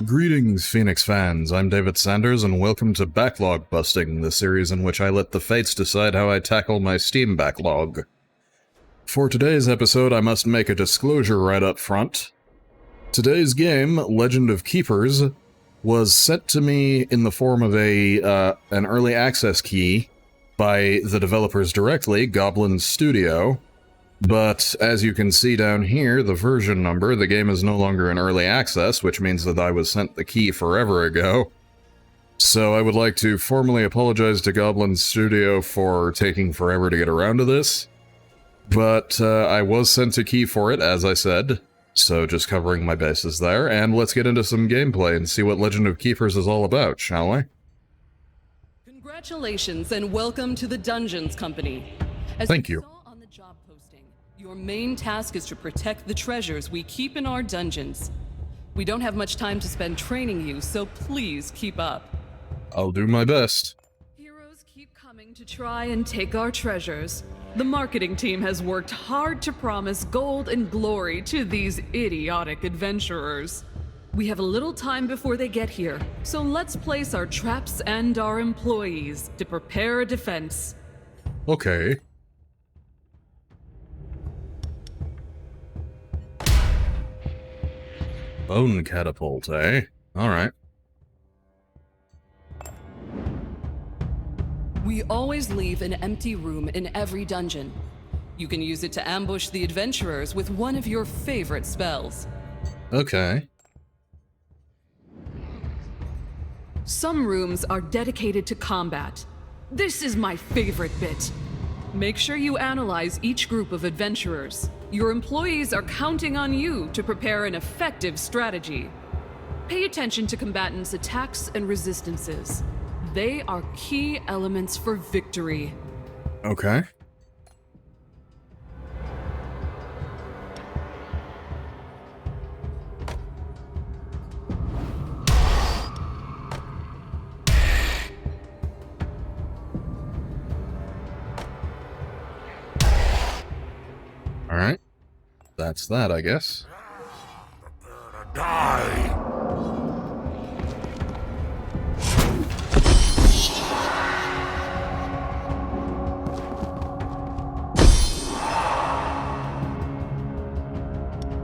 Greetings, Phenixx fans. I'm David Sanders, and welcome to Backlog Busting, the series in which I let the fates decide how I tackle my Steam backlog. For today's episode, I must make a disclosure right up front. Today's game, Legend of Keepers, was sent to me in the form of an early access key by the developers directly, Goblin Studio. But, as you can see down here, the version number, the game is no longer in early access, which means that I was sent the key forever ago. So I would like to formally apologize to Goblin Studio for taking forever to get around to this. But I was sent a key for it, as I said, so just covering my bases there, and let's get into some gameplay and see what Legend of Keepers is all about, shall we? Congratulations and welcome to the Dungeons Company. Thank you. Your main task is to protect the treasures we keep in our dungeons. We don't have much time to spend training you, so please keep up. I'll do my best. Heroes keep coming to try and take our treasures. The marketing team has worked hard to promise gold and glory to these idiotic adventurers. We have a little time before they get here, so let's place our traps and our employees to prepare a defense. Okay. Bone catapult, eh? Alright. We always leave an empty room in every dungeon. You can use it to ambush the adventurers with one of your favorite spells. Okay. Some rooms are dedicated to combat. This is my favorite bit. Make sure you analyze each group of adventurers. Your employees are counting on you to prepare an effective strategy. Pay attention to combatants' attacks and resistances. They are key elements for victory. Okay. Alright. That's that, I guess. Die!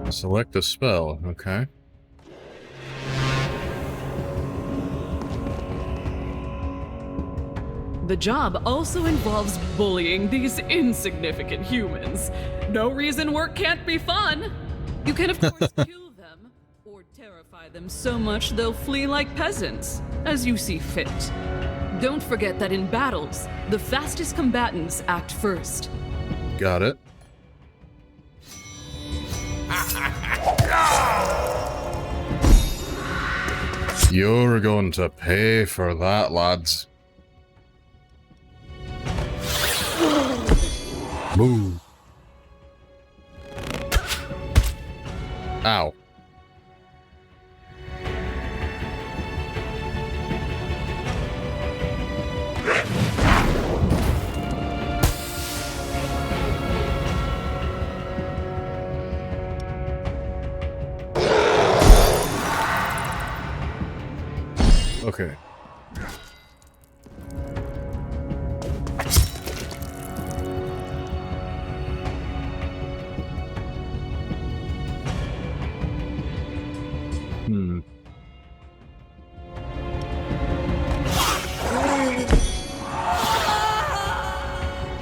Select a spell, okay. The job also involves bullying these insignificant humans. No reason work can't be fun. You can of course kill them, or terrify them so much they'll flee like peasants, as you see fit. Don't forget that in battles, the fastest combatants act first. Got it. You're going to pay for that, lads. Boo. Ow. Okay.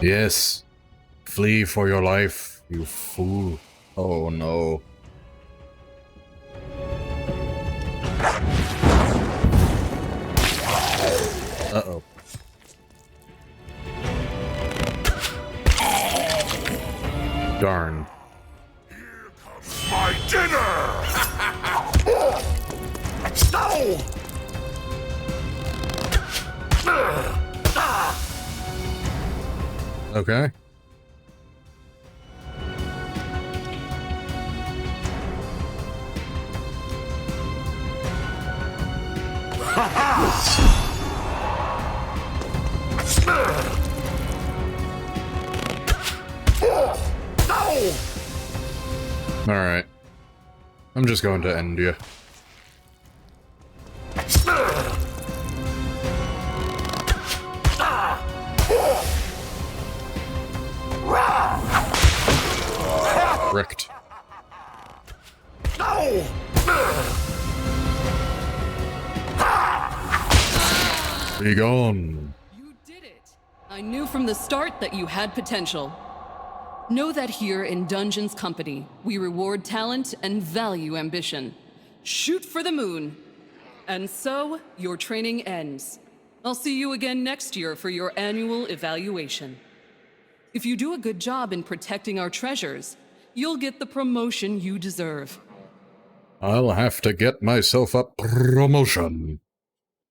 Yes. Flee for your life, you fool. Oh no. Uh-oh. Darn. Here comes my dinner! No! Okay. Alright. I'm just going to end you. Wrecked. No! Be gone. You did it! I knew from the start that you had potential. Know that here in Dungeons Company, we reward talent and value ambition. Shoot for the moon. And so, your training ends. I'll see you again next year for your annual evaluation. If you do a good job in protecting our treasures, you'll get the promotion you deserve. I'll have to get myself a promotion.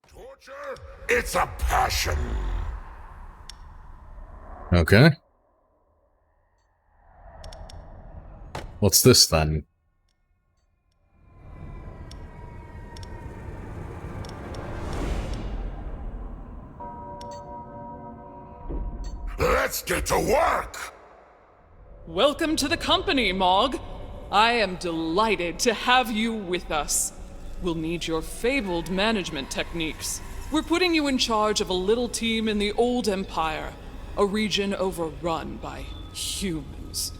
Torture? It's a passion. Okay. What's this then? Let's get to work! Welcome to the company, Mog. I am delighted to have you with us. We'll need your fabled management techniques. We're putting you in charge of a little team in the Old Empire, a region overrun by humans.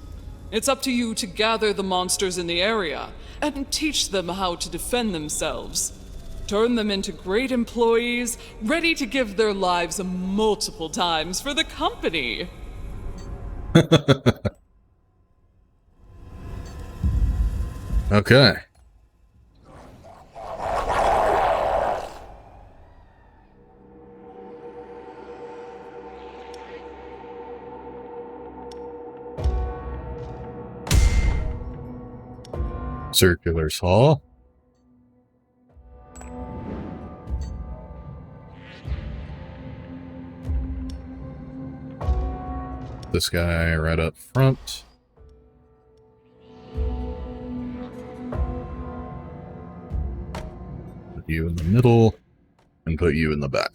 It's up to you to gather the monsters in the area and teach them how to defend themselves. Turn them into great employees, ready to give their lives multiple times for the company. Okay. Circular saw. This guy right up front. Put you in the middle, and put you in the back.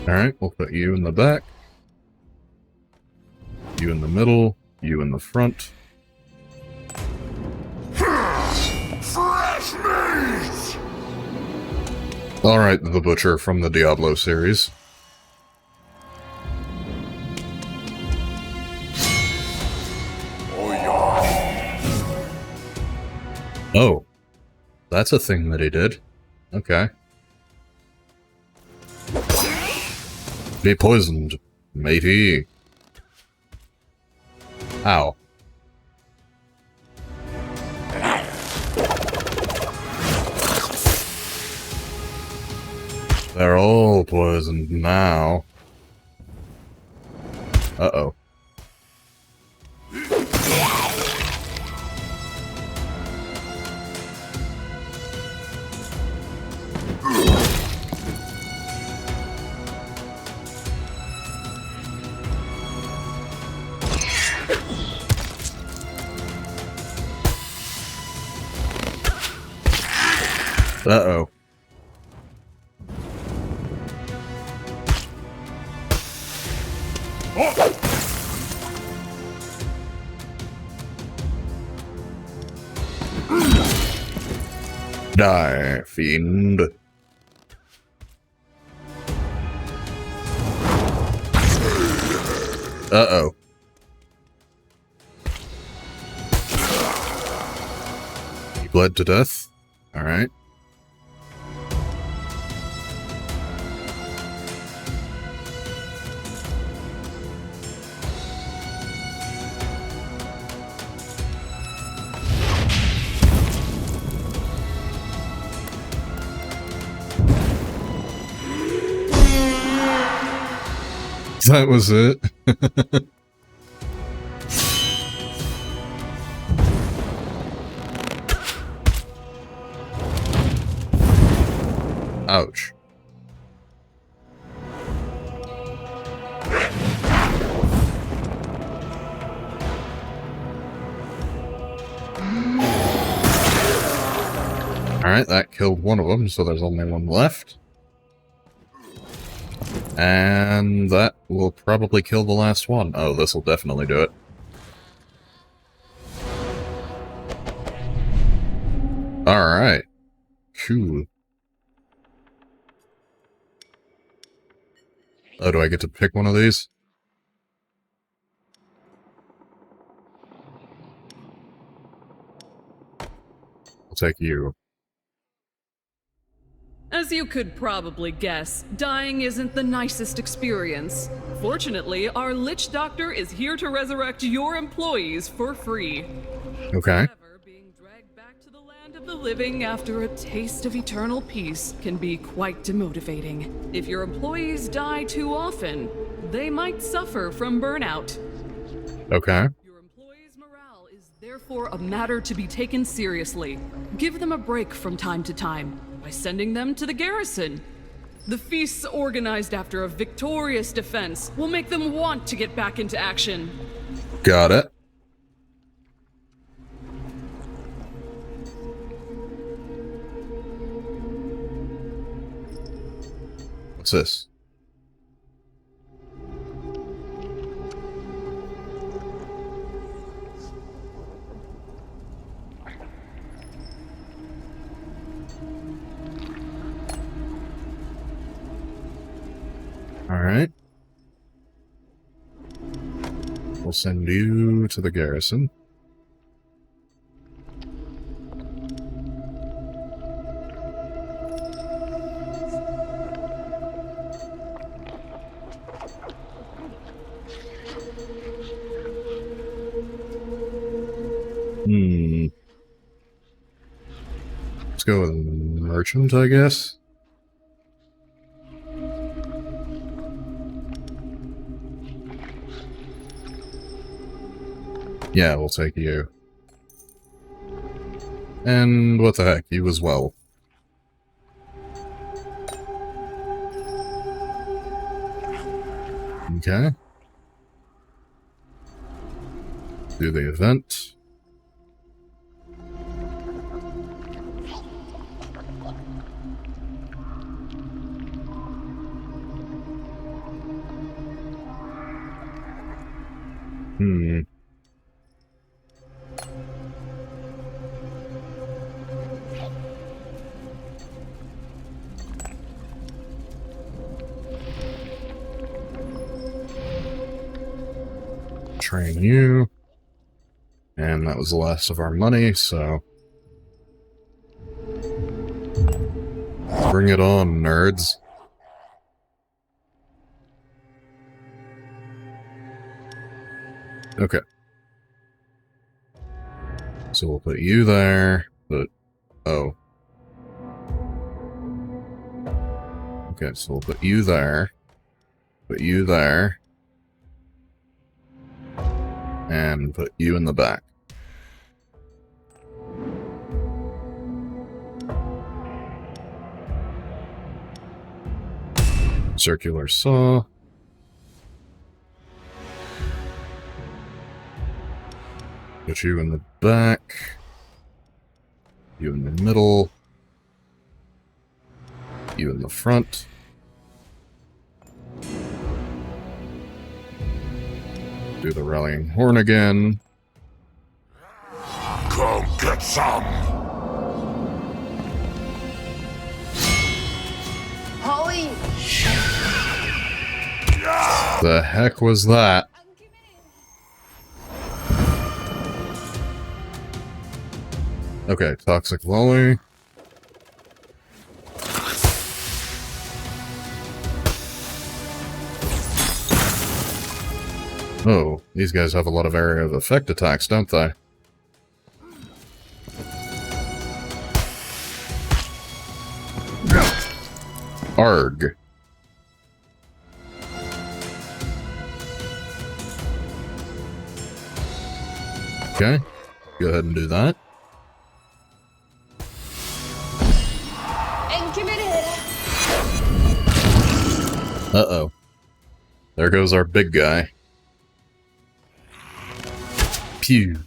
Alright, we'll put you in the back, you in the middle, you in the front. Fresh meat! Alright, the Butcher from the Diablo series. Oh, that's a thing that he did. Okay. Be poisoned, matey. Ow. They're all poisoned now. Uh-oh. Uh-oh. Die, fiend. Uh-oh. He bled to death? Alright. That was it. Ouch. Alright, that killed one of them, so there's only one left. And that will probably kill the last one. Oh, this will definitely do it. Alright. Cool. Oh, do I get to pick one of these? I'll take you. As you could probably guess, dying isn't the nicest experience. Fortunately, our Lich Doctor is here to resurrect your employees for free. Okay. However, being dragged back to the land of the living after a taste of eternal peace can be quite demotivating. If your employees die too often, they might suffer from burnout. Okay. Your employees' morale is therefore a matter to be taken seriously. Give them a break from time to time by sending them to the garrison. The feasts organized after a victorious defense will make them want to get back into action. Got it. What's this? Alright. We'll send you to the garrison. Let's go with merchant, I guess. Yeah, we'll take you. And what the heck, you as well. Okay. Do the event. Train you. And that was the last of our money, so... bring it on, nerds. Okay. So we'll put you there, but... oh. Okay, so we'll put you there. Put you there. And put you in the back. Circular saw. Put you in the back. You in the middle. You in the front. Do the rallying horn again. Go get some! Holy! The heck was that? Okay, toxic volley. Oh, these guys have a lot of area of effect attacks, don't they? Arg. Okay, go ahead and do that. Uh-oh. There goes our big guy. Pew.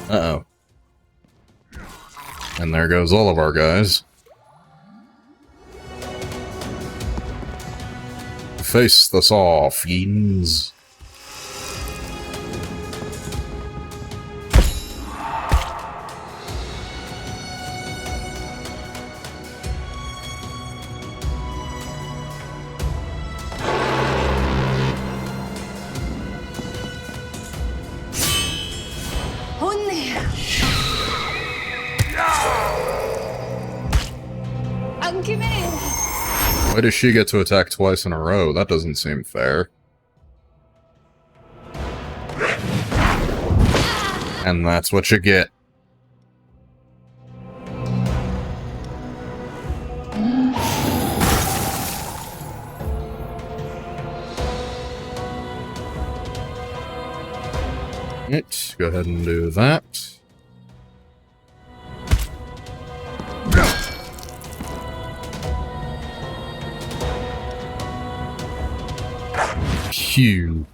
Uh-oh. And there goes all of our guys. Face the saw, fiends. Why does she get to attack twice in a row? That doesn't seem fair. And that's what you get. Right, go ahead and do that. Phew.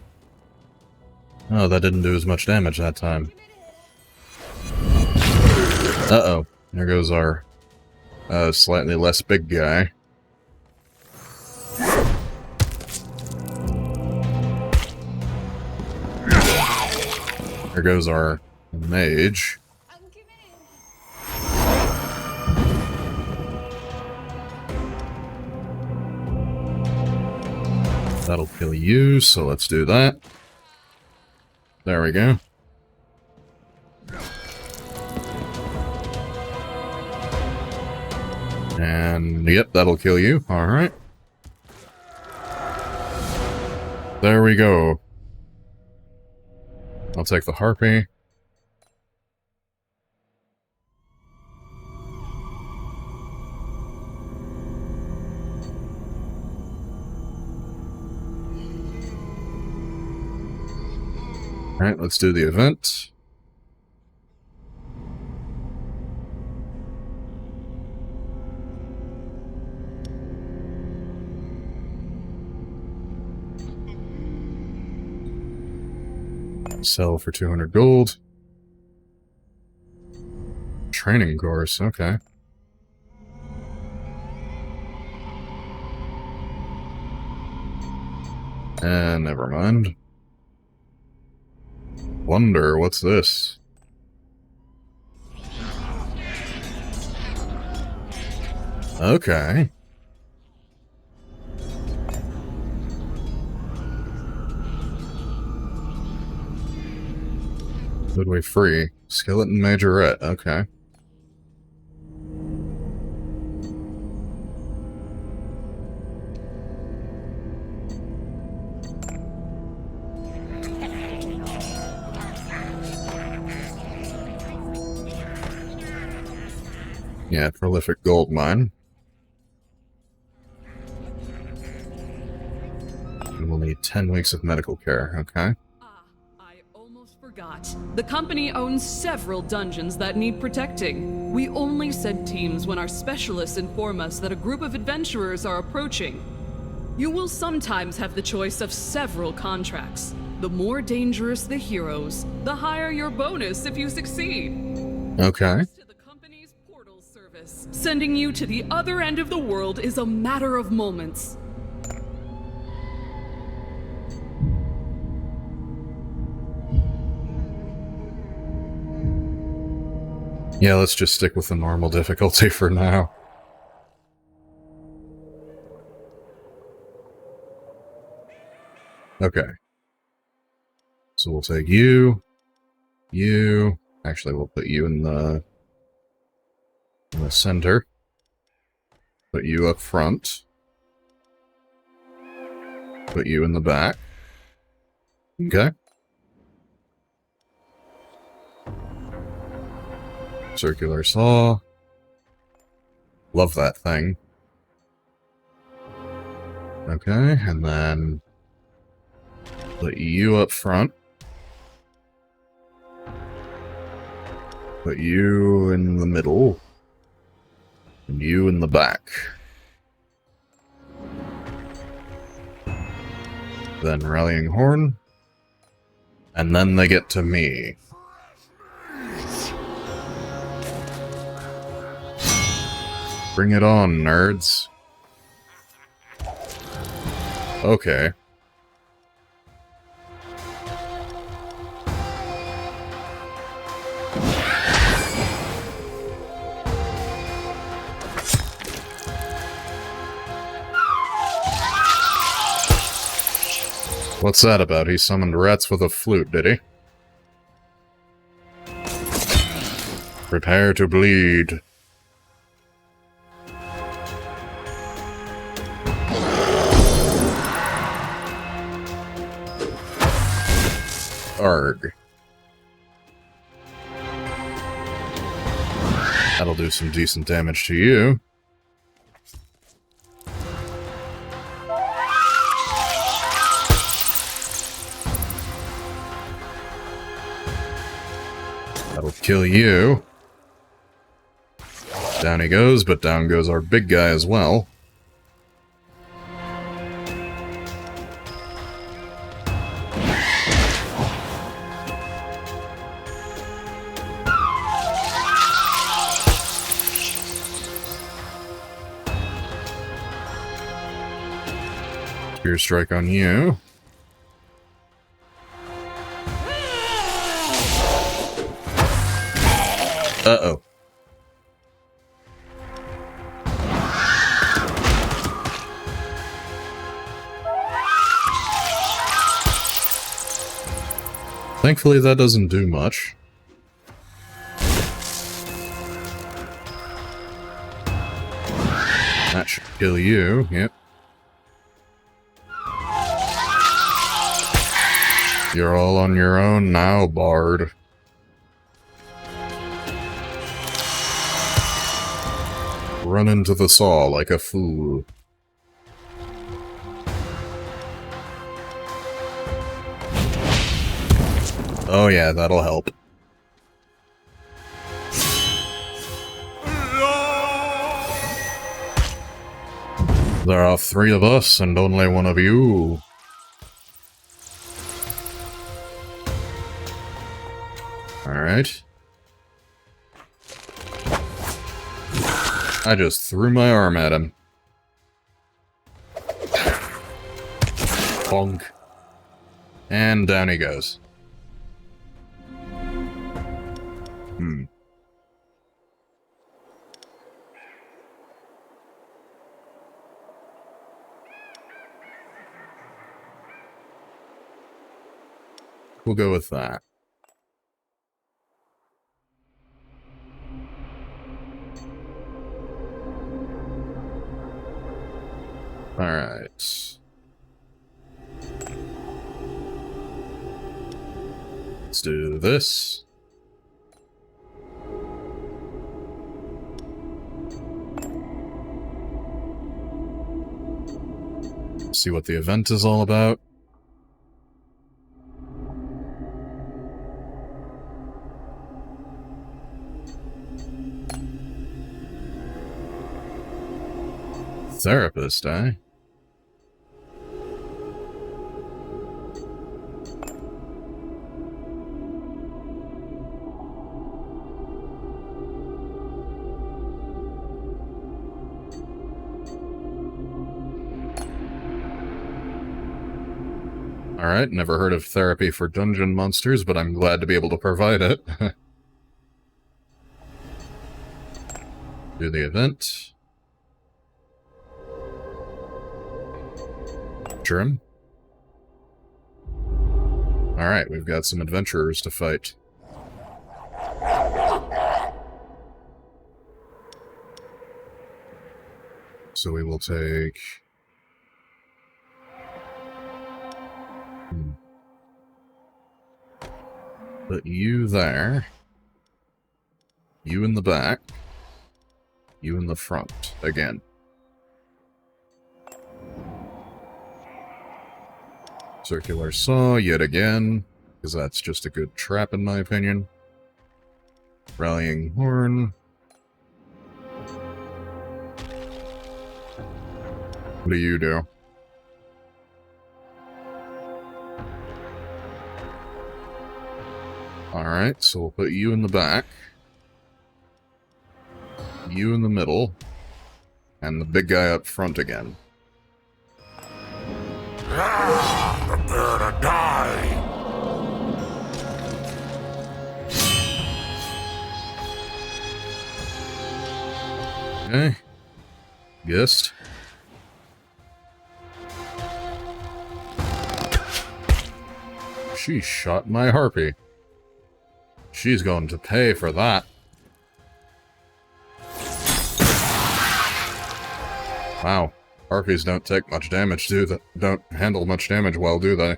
Oh, that didn't do as much damage that time. Uh-oh. There goes our slightly less big guy. There goes our mage. That'll kill you, so let's do that. There we go. And, yep, that'll kill you. Alright. There we go. I'll take the harpy. Alright, let's do the event. Sell for 200 gold. Training course, okay. And never mind. Wonder, what's this? Okay. Midway free. Skeleton Majorette, okay. Yeah, prolific gold mine. And we'll need 10 weeks of medical care, okay? I almost forgot. The company owns several dungeons that need protecting. We only send teams when our specialists inform us that a group of adventurers are approaching. You will sometimes have the choice of several contracts. The more dangerous the heroes, the higher your bonus if you succeed. Okay. Sending you to the other end of the world is a matter of moments. Yeah, let's just stick with the normal difficulty for now. Okay. So we'll take you. Actually, we'll put you in the center. Put you up front. Put you in the back. Okay. Circular saw. Love that thing. Okay, and then put you up front. Put you in the middle. And you in the back. Then Rallying Horn. And then they get to me. Bring it on, nerds. Okay. What's that about? He summoned rats with a flute, did he? Prepare to bleed. Arg. That'll do some decent damage to you. That'll kill you. Down he goes, but down goes our big guy as well. Spear strike on you. Uh-oh. Thankfully, that doesn't do much. That should kill you, yep. You're all on your own now, Bard. Run into the saw like a fool. Oh yeah, that'll help. There are 3 of us and only 1 of you. Alright. I just threw my arm at him. Bonk. And down he goes. We'll go with that. Alright. Let's do this. See what the event is all about. Therapist, eh? Alright, never heard of therapy for dungeon monsters, but I'm glad to be able to provide it. Do the event. Trim. Alright, we've got some adventurers to fight. So we will take... Put you there. You in the back. You in the front, again. Circular saw, yet again, because that's just a good trap in my opinion. Rallying horn. What do you do? Alright, so we'll put you in the back. You in the middle. And the big guy up front again. Prepare to die! Okay. Gist. She shot my harpy. She's going to pay for that. Wow. Harpies don't take much damage, do they? Don't handle much damage well, do they?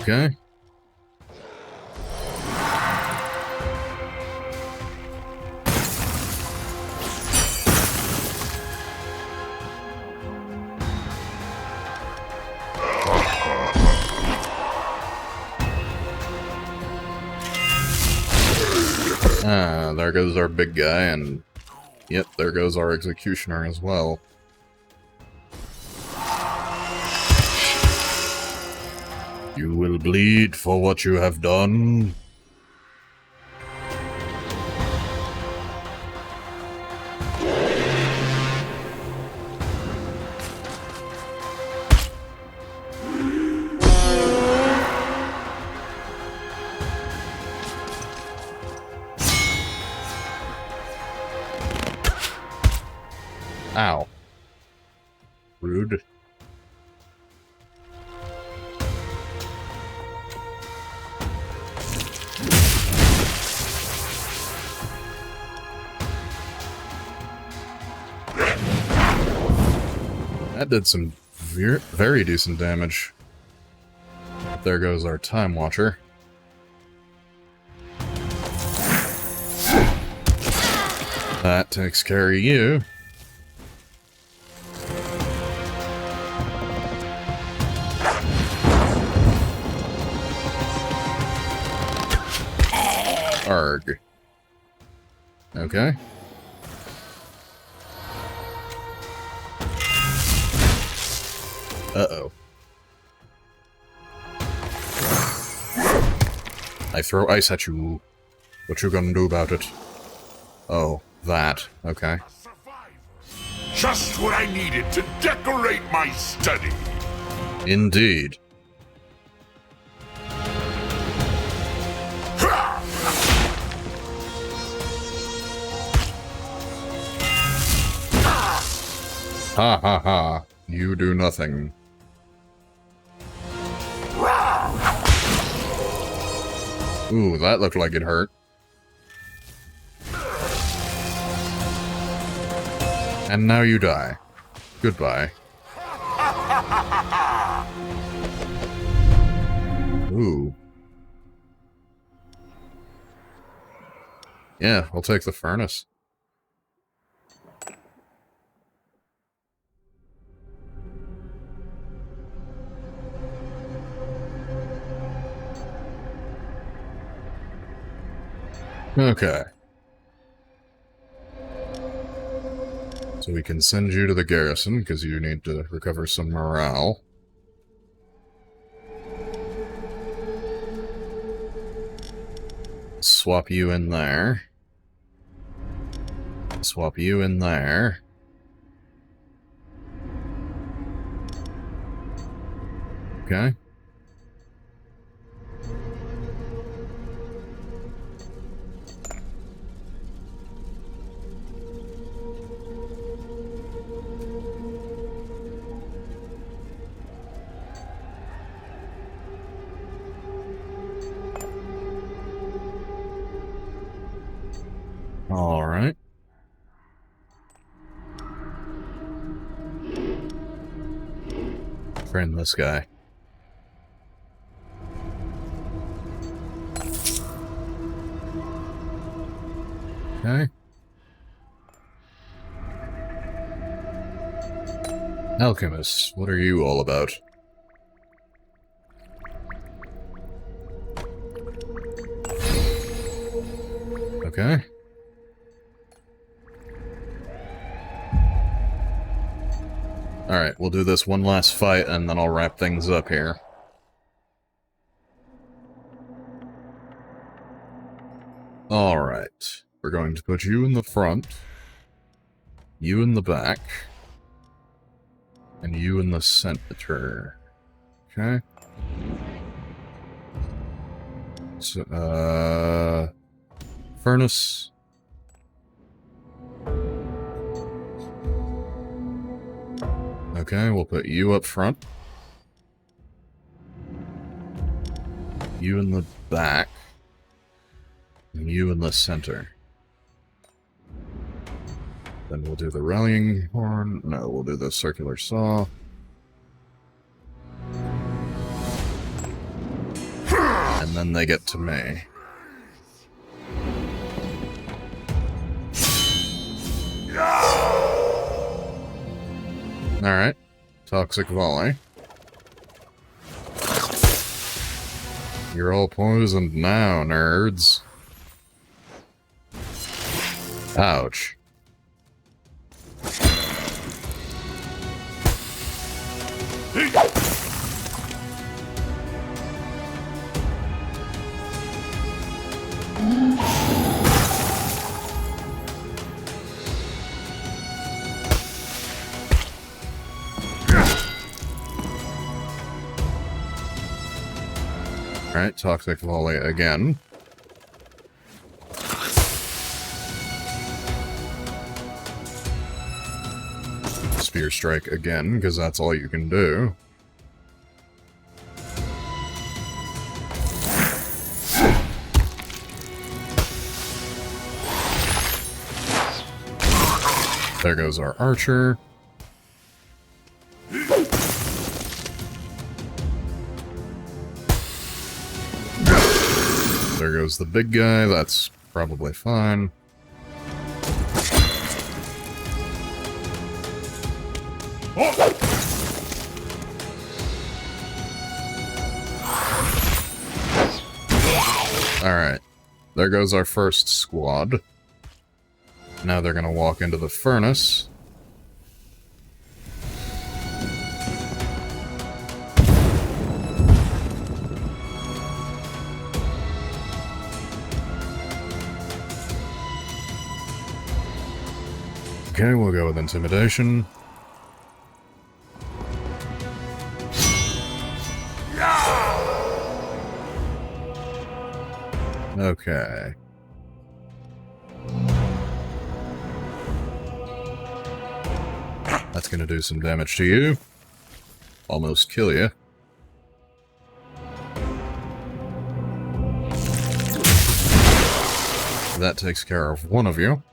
Okay. Ah, there goes our big guy, and yep, there goes our executioner as well. You will bleed for what you have done. Ow. Rude. That did some very decent damage. There goes our Time Watcher. That takes care of you. Arg. Okay. Uh-oh. I throw ice at you. What you gonna do about it? Oh, that. Okay. Just what I needed to decorate my study. Indeed. Ha ha ha. You do nothing. Ooh, that looked like it hurt. And now you die. Goodbye. Ooh. Yeah, I'll take the furnace. Okay. So we can send you to the garrison, because you need to recover some morale. Swap you in there. Swap you in there. Okay. All right. Friend this guy. Okay. Alchemist, what are you all about? Okay. Alright, we'll do this one last fight, and then I'll wrap things up here. Alright. We're going to put you in the front, you in the back, and you in the center. Okay? So, furnace. Okay, we'll put you up front. You in the back. And you in the center. Then we'll do the rallying horn. No, we'll do the circular saw. And then they get to me. Alright. Toxic volley. You're all poisoned now, nerds. Ouch. Alright, toxic volley again. Spear strike again, because that's all you can do. There goes our archer. There goes the big guy, that's probably fine. Alright, there goes our first squad. Now they're gonna walk into the furnace. Okay, we'll go with intimidation. Okay. That's gonna do some damage to you. Almost kill you. That takes care of one of you.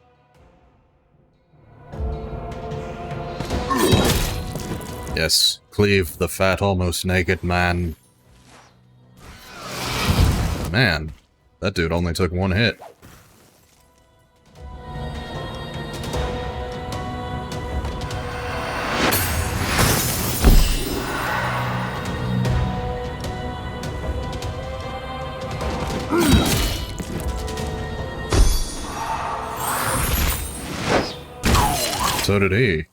Yes, cleave the fat, almost naked man. Man, that dude only took one hit. So did he.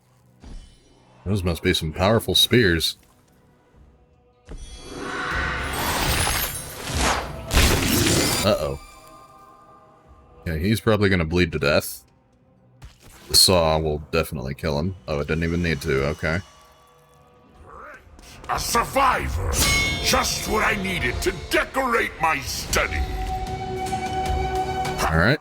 Those must be some powerful spears. Uh-oh. Yeah, he's probably gonna bleed to death. The saw will definitely kill him. Oh, it didn't even need to, okay. A survivor! Just what I needed to decorate my study! Alright.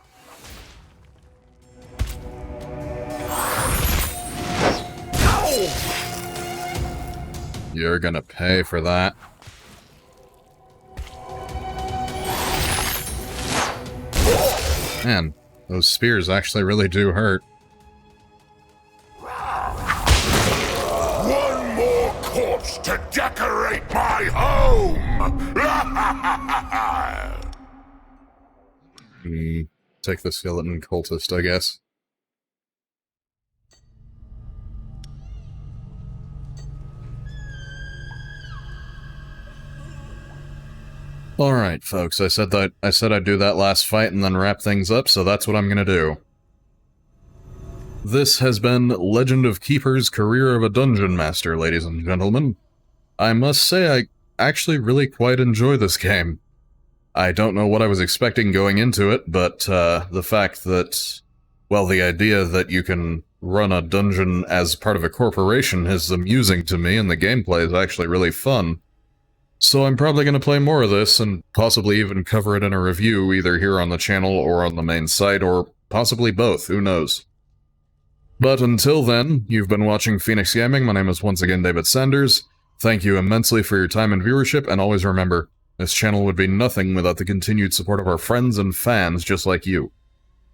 You're gonna pay for that. Man, those spears actually really do hurt. One more corpse to decorate my home! Take the skeleton cultist, I guess. Alright, folks, I said I'd do that last fight and then wrap things up, so that's what I'm gonna do. This has been Legend of Keeper's Career of a Dungeon Master, ladies and gentlemen. I must say I actually really quite enjoy this game. I don't know what I was expecting going into it, but the fact that, well, the idea that you can run a dungeon as part of a corporation is amusing to me, and the gameplay is actually really fun. So I'm probably going to play more of this, and possibly even cover it in a review, either here on the channel or on the main site, or possibly both, who knows. But until then, you've been watching Phenixx Gaming. My name is once again David Sanders. Thank you immensely for your time and viewership, and always remember, this channel would be nothing without the continued support of our friends and fans just like you.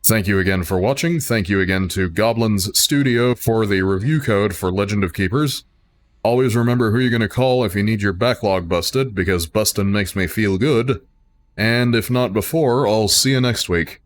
Thank you again for watching. Thank you again to Goblin's Studio for the review code for Legend of Keepers. Always remember who you're going to call if you need your backlog busted, because bustin' makes me feel good. And if not before, I'll see you next week.